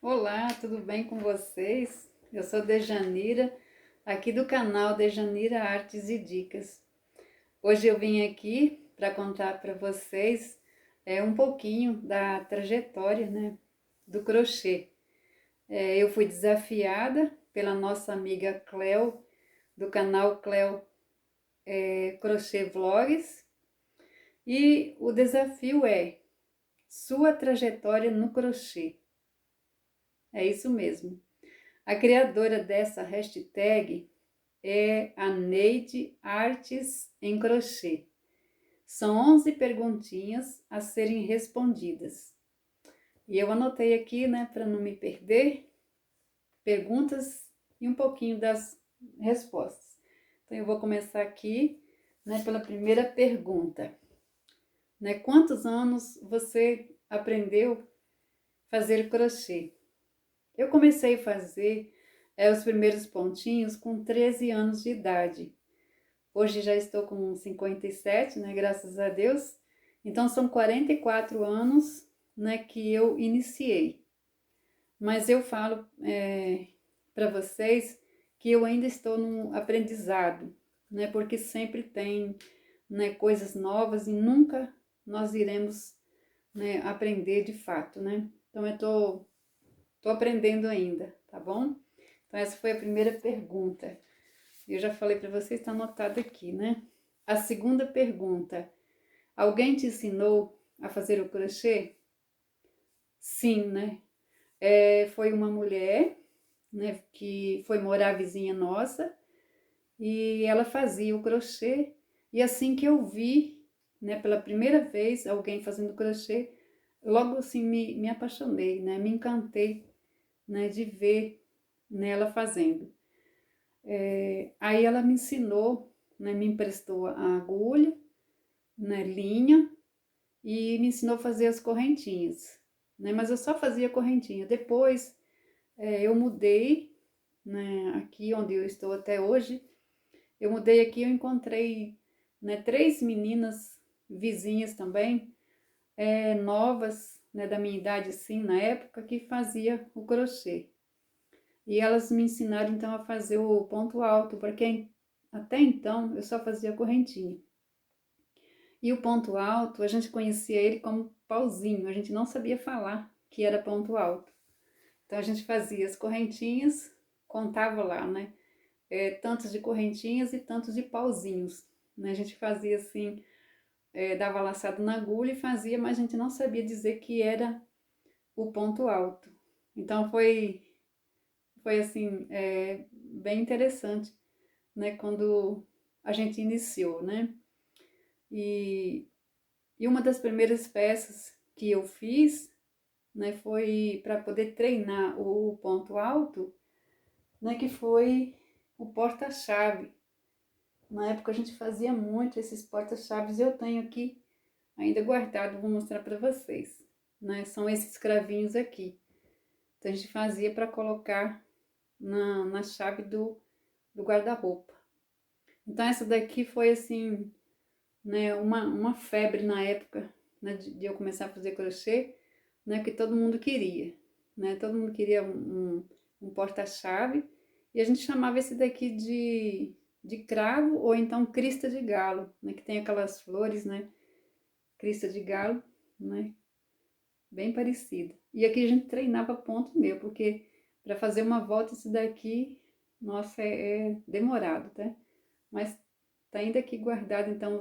Olá, tudo bem com vocês? Eu sou Dejanira, aqui do canal Dejanira Artes e Dicas. Hoje eu vim aqui para contar para vocês um pouquinho da trajetória, né, do crochê. Eu fui desafiada pela nossa amiga Cleo, do canal Cleo Crochê Vlogs, e o desafio é sua trajetória no crochê. É isso mesmo. A criadora dessa hashtag é a Neide Artes em Crochê. São 11 perguntinhas a serem respondidas. E eu anotei aqui, né, para não me perder, perguntas e um pouquinho das respostas. Então eu vou começar aqui, né, pela primeira pergunta. Né, quantos anos você aprendeu a fazer crochê? Eu comecei a fazer os primeiros pontinhos com 13 anos de idade. Hoje já estou com 57, né, graças a Deus. Então são 44 anos, né, que eu iniciei. Mas eu falo para vocês que eu ainda estou no aprendizado, né, porque sempre tem, né, coisas novas e nunca nós iremos, né, aprender de fato, né? Então eu tô aprendendo ainda, tá bom? Então essa foi a primeira pergunta. Eu já falei para vocês, está anotado aqui, né? A segunda pergunta: alguém te ensinou a fazer o crochê? Sim, né? Foi uma mulher, né, que foi morar vizinha nossa e ela fazia o crochê. E assim que eu vi, né, pela primeira vez alguém fazendo crochê, logo assim me apaixonei, né? Me encantei, né, de ver, né, ela fazendo. Aí ela me ensinou, né, me emprestou a agulha, né, linha e me ensinou a fazer as correntinhas, né? Mas eu só fazia correntinha. Depois eu mudei, né, aqui onde eu estou até hoje. Eu mudei aqui, eu encontrei, né, três meninas vizinhas também, novas, né, da minha idade assim, na época, que fazia o crochê. E elas me ensinaram então a fazer o ponto alto, porque até então eu só fazia correntinha. E o ponto alto, a gente conhecia ele como pauzinho, a gente não sabia falar que era ponto alto. Então a gente fazia as correntinhas, contava lá, né? Tantos de correntinhas e tantos de pauzinhos. Né? A gente fazia assim, dava laçado na agulha e fazia, mas a gente não sabia dizer que era o ponto alto. Então foi assim, bem interessante, né? Quando a gente iniciou, né? E E uma das primeiras peças que eu fiz, né, foi para poder treinar o ponto alto, né, que foi o porta-chave. Na época a gente fazia muito esses porta-chaves, eu tenho aqui ainda guardado, vou mostrar para vocês, né? São esses cravinhos aqui. Então a gente fazia para colocar na chave do guarda-roupa. Então essa daqui foi assim, né, uma febre na época, né, de eu começar a fazer crochê, né, que todo mundo queria, né, todo mundo queria um porta-chave, e a gente chamava esse daqui de cravo ou então crista de galo, né, que tem aquelas flores, né, crista de galo, né, bem parecido. E aqui a gente treinava ponto meu, porque para fazer uma volta esse daqui, nossa, é demorado, tá? Mas tá ainda aqui guardado, então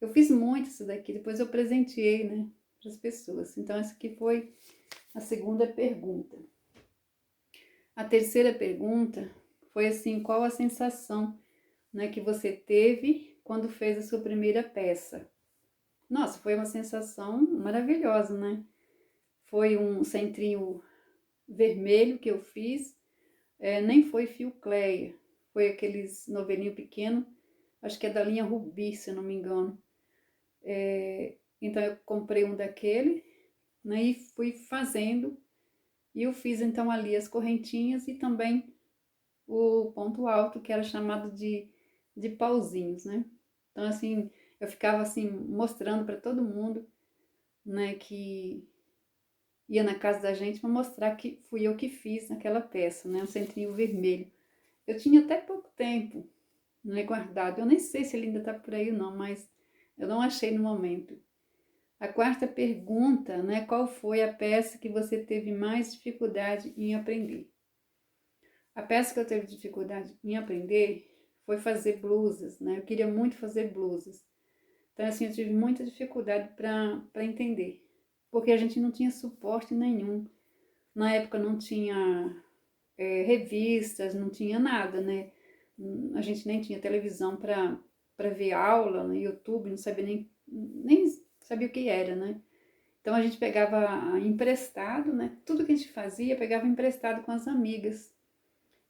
eu fiz muito isso daqui, depois eu presenteei, né, para as pessoas. Então essa aqui foi a segunda pergunta. A terceira pergunta foi assim, qual a sensação, né, que você teve quando fez a sua primeira peça? Nossa, foi uma sensação maravilhosa, né? Foi um centrinho vermelho que eu fiz, nem foi fio Cleia, foi aqueles novelinho pequeno, acho que é da linha Rubi, se eu não me engano. Então eu comprei um daquele, né, e fui fazendo, e eu fiz então ali as correntinhas e também o ponto alto, que era chamado de pauzinhos, né? Então assim, eu ficava assim mostrando para todo mundo, né, ia na casa da gente para mostrar que fui eu que fiz naquela peça, né? Um centrinho vermelho. Eu tinha até pouco tempo, né, guardado. Eu nem sei se ele ainda está por aí ou não, mas eu não achei no momento. A quarta pergunta, né? Qual foi a peça que você teve mais dificuldade em aprender? A peça que eu tive dificuldade em aprender foi fazer blusas, né? Eu queria muito fazer blusas. Então, assim, eu tive muita dificuldade para entender, porque a gente não tinha suporte nenhum. Na época não tinha revistas, não tinha nada, né? A gente nem tinha televisão para ver aula no YouTube, não sabia nem sabia o que era, né? Então a gente pegava emprestado, né? Tudo que a gente fazia, pegava emprestado com as amigas.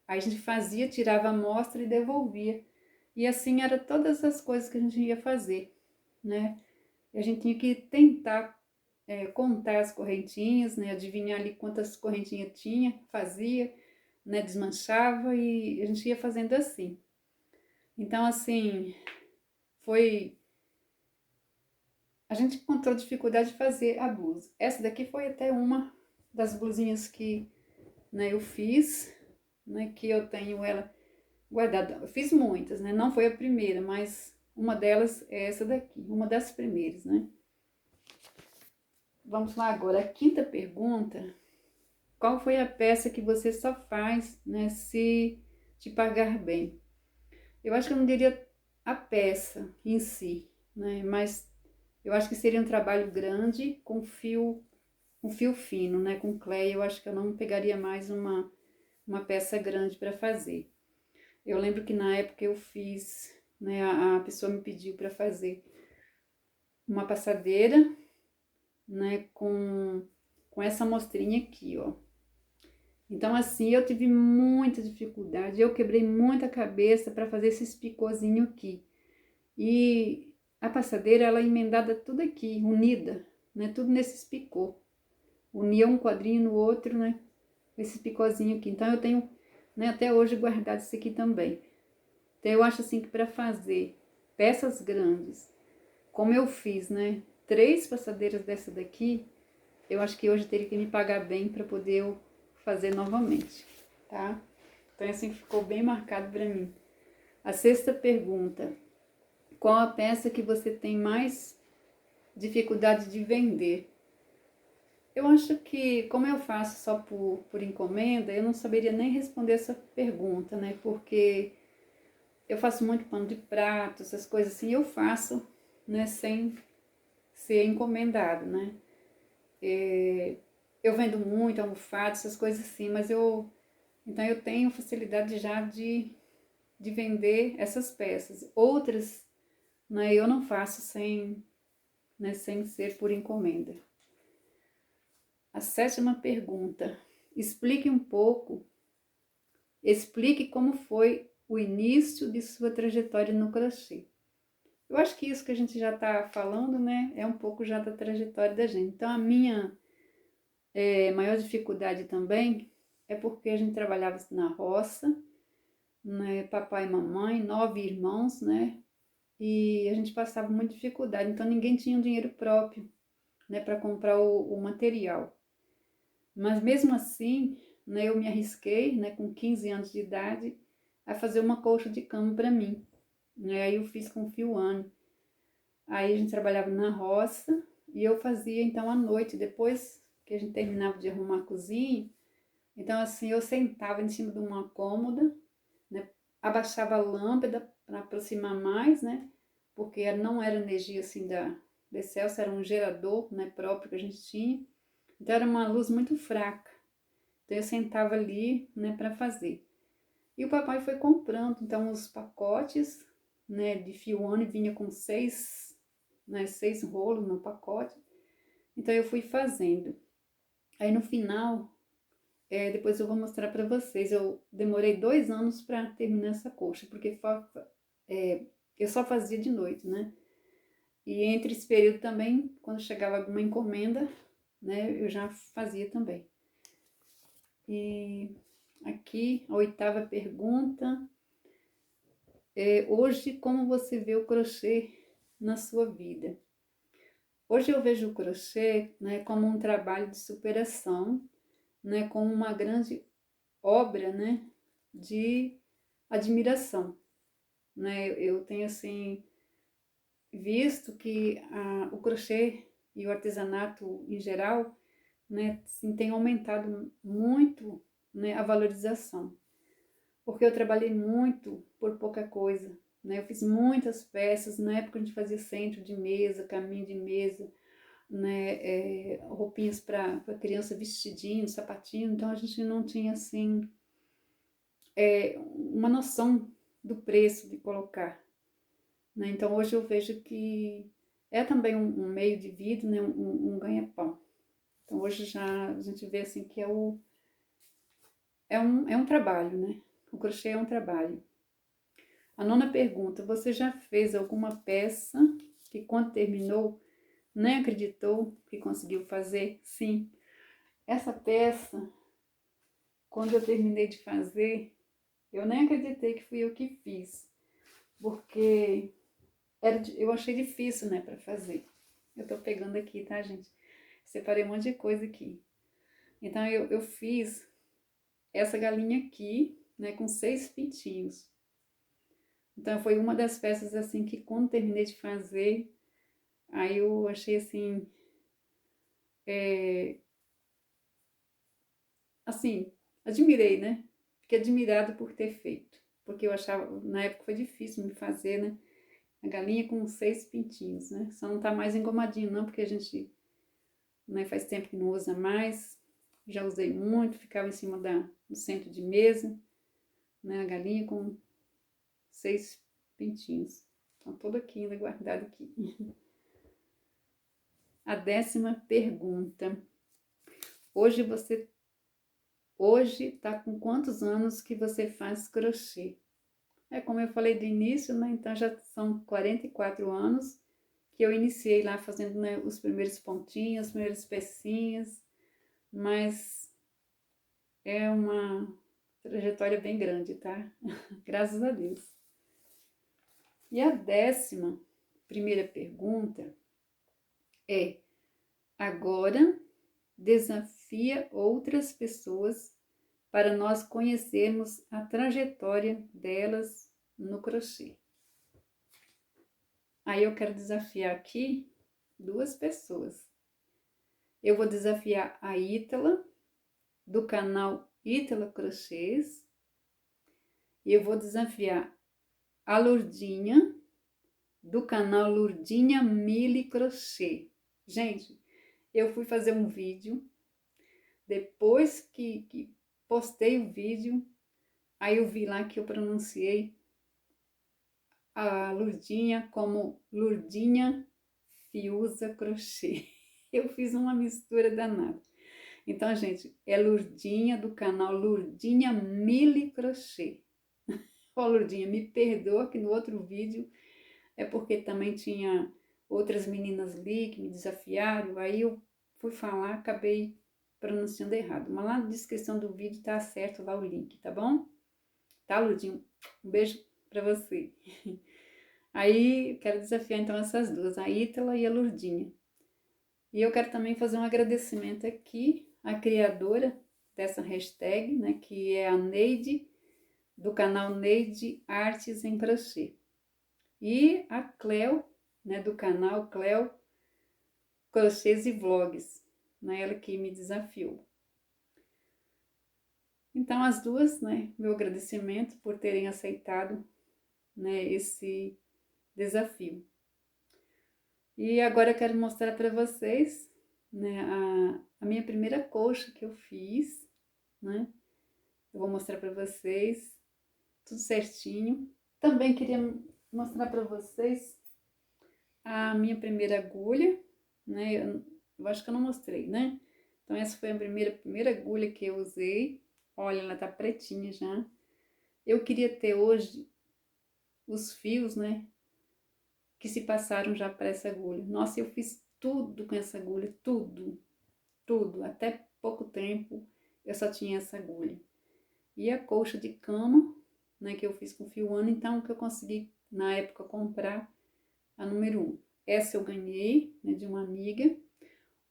Aí a gente fazia, tirava a amostra e devolvia. E assim era todas as coisas que a gente ia fazer, né? E a gente tinha que tentar contar as correntinhas, né? Adivinhar ali quantas correntinhas tinha, fazia, né? Desmanchava e a gente ia fazendo assim. Então, assim, foi... A gente encontrou dificuldade de fazer a blusa. Essa daqui foi até uma das blusinhas que, né, eu fiz, né? Que eu tenho ela guardada. Eu fiz muitas, né? Não foi a primeira, mas uma delas é essa daqui, uma das primeiras, né? Vamos lá agora, a quinta pergunta. Qual foi a peça que você só faz, né, se te pagar bem? Eu acho que eu não diria a peça em si, né, mas eu acho que seria um trabalho grande com um fio fino, né, com cleia. Eu acho que eu não pegaria mais uma peça grande para fazer. Eu lembro que na época eu fiz, né, a pessoa me pediu para fazer uma passadeira, né, com essa mostrinha aqui, ó. Então, assim, eu tive muita dificuldade, eu quebrei muita cabeça para fazer esses picôzinhos aqui. E a passadeira, ela é emendada tudo aqui, unida, né? Tudo nesses picô. Unia um quadrinho no outro, né? Esse picôzinho aqui. Então, eu tenho, né, até hoje guardado isso aqui também. Então, eu acho assim que para fazer peças grandes, como eu fiz, né? 3 passadeiras dessa daqui, eu acho que hoje teria que me pagar bem para poder eu fazer novamente, tá? Então, assim, ficou bem marcado para mim. A sexta pergunta: qual a peça que você tem mais dificuldade de vender? Eu acho que, como eu faço só por encomenda, eu não saberia nem responder essa pergunta, né? Porque eu faço muito pano de prato, essas coisas assim, eu faço, né, sem ser encomendado, né? Eu vendo muito almofada, essas coisas assim, mas então eu tenho facilidade já de vender essas peças. Outras, né, eu não faço sem ser por encomenda. A sétima pergunta: explique como foi o início de sua trajetória no crochê. Eu acho que isso que a gente já está falando, né, é um pouco já da trajetória da gente. Então, a minha maior dificuldade também é porque a gente trabalhava na roça, né, papai e mamãe, 9 irmãos, né, e a gente passava muita dificuldade, então ninguém tinha um dinheiro próprio, né, para comprar o material. Mas mesmo assim, né, eu me arrisquei, né, com 15 anos de idade, a fazer uma colcha de cama para mim, né, aí eu fiz com fio ano. Aí a gente trabalhava na roça e eu fazia então à noite, depois que a gente terminava de arrumar a cozinha, então assim eu sentava em cima de uma cômoda, né, abaixava a lâmpada para aproximar mais, né, porque não era energia assim da Celso, era um gerador, né, próprio que a gente tinha, então era uma luz muito fraca, então eu sentava ali, né, para fazer. E o papai foi comprando então os pacotes, né, de fio ano, vinha com 6 rolos no pacote. Então eu fui fazendo. Aí no final, depois eu vou mostrar para vocês. Eu demorei 2 anos para terminar essa colcha, porque eu só fazia de noite, né? E entre esse período também, quando chegava alguma encomenda, né, eu já fazia também. E aqui a oitava pergunta: hoje, como você vê o crochê na sua vida? Hoje eu vejo o crochê, né, como um trabalho de superação, né, como uma grande obra, né, de admiração, né? Eu tenho assim visto que o crochê e o artesanato em geral, né, assim, tem aumentado muito, né, a valorização, porque eu trabalhei muito por pouca coisa, né? Eu fiz muitas peças, na época a gente fazia centro de mesa, caminho de mesa, né, roupinhas para criança, vestidinho, sapatinho, então a gente não tinha assim uma noção do preço de colocar, né? Então hoje eu vejo que é também um meio de vida, né, um ganha-pão. Então hoje já a gente vê assim que é um trabalho, né? O crochê é um trabalho. A nona pergunta: você já fez alguma peça que quando terminou nem acreditou que conseguiu fazer? Sim. Essa peça, quando eu terminei de fazer, eu nem acreditei que fui eu que fiz, porque eu achei difícil, né, para fazer. Eu tô pegando aqui, tá, gente? Separei um monte de coisa aqui. Então eu fiz essa galinha aqui, né, com 6 pintinhos. Então foi uma das peças assim que quando terminei de fazer, aí eu achei assim, admirei, né? Fiquei admirada por ter feito, porque eu achava, na época foi difícil me fazer, né? A galinha com 6 pintinhos, né? Só não tá mais engomadinho não, porque a gente, né, faz tempo que não usa mais. Já usei muito, ficava em cima do centro de mesa, né? A galinha com 6 pintinhos. Estão todos aqui ainda guardado aqui. A 10ª pergunta. Hoje tá com quantos anos que você faz crochê? Como eu falei do início, né? Então já são 44 anos que eu iniciei lá fazendo, né, os primeiros pontinhos, as primeiras pecinhas, mas é uma trajetória bem grande, tá? Graças a Deus. E a 11ª pergunta é: agora desafia outras pessoas para nós conhecermos a trajetória delas no crochê. Aí eu quero desafiar aqui 2 pessoas. Eu vou desafiar a Ítala, do canal Ítala Crochês, e eu vou desafiar a Lourdinha, do canal Lourdinha Mili Crochê. Gente, eu fui fazer um vídeo, depois que postei o vídeo, aí eu vi lá que eu pronunciei a Lourdinha como Lourdinha Fiusa Crochê. Eu fiz uma mistura danada. Então, gente, é Lourdinha do canal Lourdinha Mili Crochê. Ó, Lourdinha, me perdoa que no outro vídeo é porque também tinha outras meninas ali que me desafiaram, aí eu fui falar, acabei pronunciando errado. Mas lá na descrição do vídeo tá certo lá o link, tá bom? Tá, Lourdinha? Um beijo pra você. Aí, quero desafiar então essas duas, a Ítala e a Lourdinha. E eu quero também fazer um agradecimento aqui à criadora dessa hashtag, né, que é a Neide, do canal Neide Artes em Crochê. E a Cleo, né, do canal Cleo Crochês e Vlogs, né, ela que me desafiou. Então, as duas, né, meu agradecimento por terem aceitado, né, esse desafio. E agora eu quero mostrar para vocês, né, a minha primeira colcha que eu fiz, né? Eu vou mostrar para vocês tudo certinho. Também queria mostrar para vocês a minha primeira agulha, né? Eu acho que eu não mostrei, né? Então essa foi a primeira agulha que eu usei. Olha, ela tá pretinha já. Eu queria ter hoje os fios, né, que se passaram já para essa agulha. Nossa, eu fiz tudo com essa agulha, tudo, tudo. Até pouco tempo eu só tinha essa agulha. E a colcha de cama, né, que eu fiz com fio ano, então que eu consegui na época comprar a número 1. Essa eu ganhei, né, de uma amiga.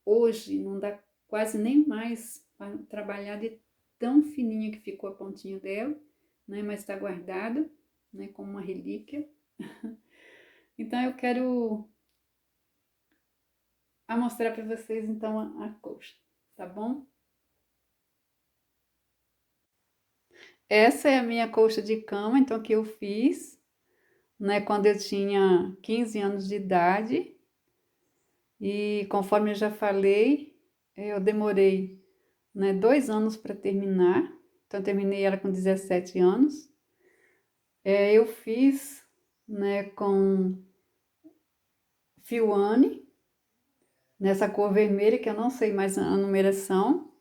Hoje não dá quase nem mais para trabalhar de tão fininha que ficou a pontinha dela, né, mas está guardada, né, como uma relíquia. Então eu quero mostrar para vocês então a colcha, tá bom? Essa é a minha colcha de cama, então, que eu fiz, né, quando eu tinha 15 anos de idade. E conforme eu já falei, eu demorei, né, 2 anos para terminar. Então, eu terminei ela com 17 anos. Eu fiz, né, com Fiwane, nessa cor vermelha, que eu não sei mais a numeração.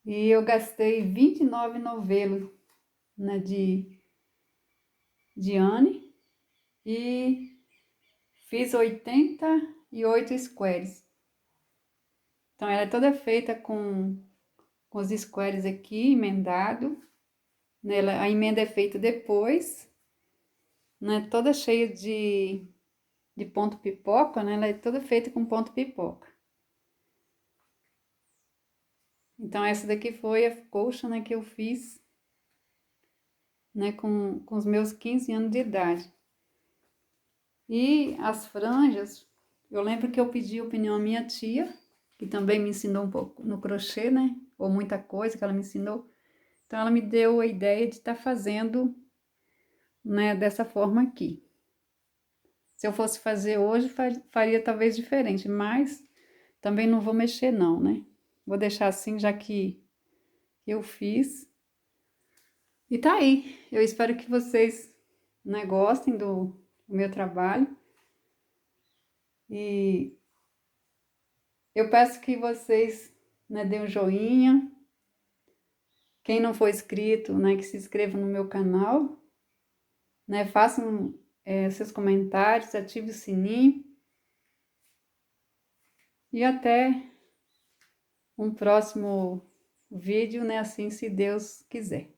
E eu gastei 29 novelos, né, de Anne. E fiz 88 squares. Então, ela é toda feita com os squares aqui, emendado. Nela, a emenda é feita depois, né? Toda cheia de ponto pipoca, né? Ela é toda feita com ponto pipoca. Então, essa daqui foi a colcha, né, que eu fiz, né, com os meus 15 anos de idade. E as franjas, eu lembro que eu pedi opinião à minha tia, que também me ensinou um pouco no crochê, né? Ou muita coisa que ela me ensinou. Então, ela me deu a ideia de estar fazendo, né, dessa forma aqui. Se eu fosse fazer hoje, faria talvez diferente, mas também não vou mexer não, né? Vou deixar assim, já que eu fiz. E tá aí. Eu espero que vocês, né, gostem do meu trabalho. E eu peço que vocês, né, deem um joinha. Quem não for inscrito, né, que se inscreva no meu canal, né, façam seus comentários, ative o sininho. E até um próximo vídeo, né, assim, se Deus quiser.